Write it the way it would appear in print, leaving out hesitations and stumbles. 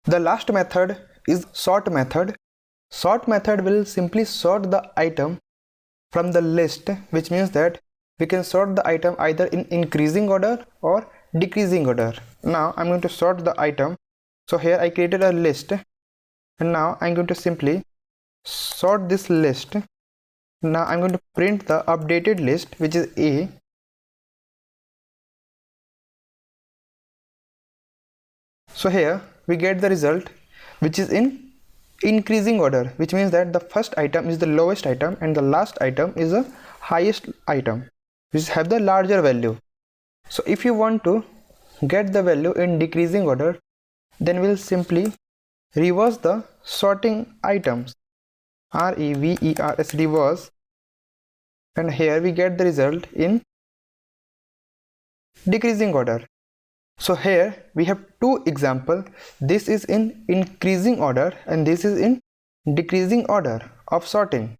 The last method is sort method. Sort method will simply sort the item from the list, which means that we can sort the item either in increasing order or decreasing order. Now I'm going to sort the item. So here I created a list, and now I'm going to simply sort this list. Now I'm going to print the updated list, which is A. So here we get the result, which is in increasing order, which means that the first item is the lowest item and the last item is the highest item, which have the larger value. So if you want to get the value in decreasing order, then we'll simply reverse the sorting items, REVERS, reverse, and here we get the result in decreasing order. So here we have two examples. This is in increasing order and this is in decreasing order of sorting.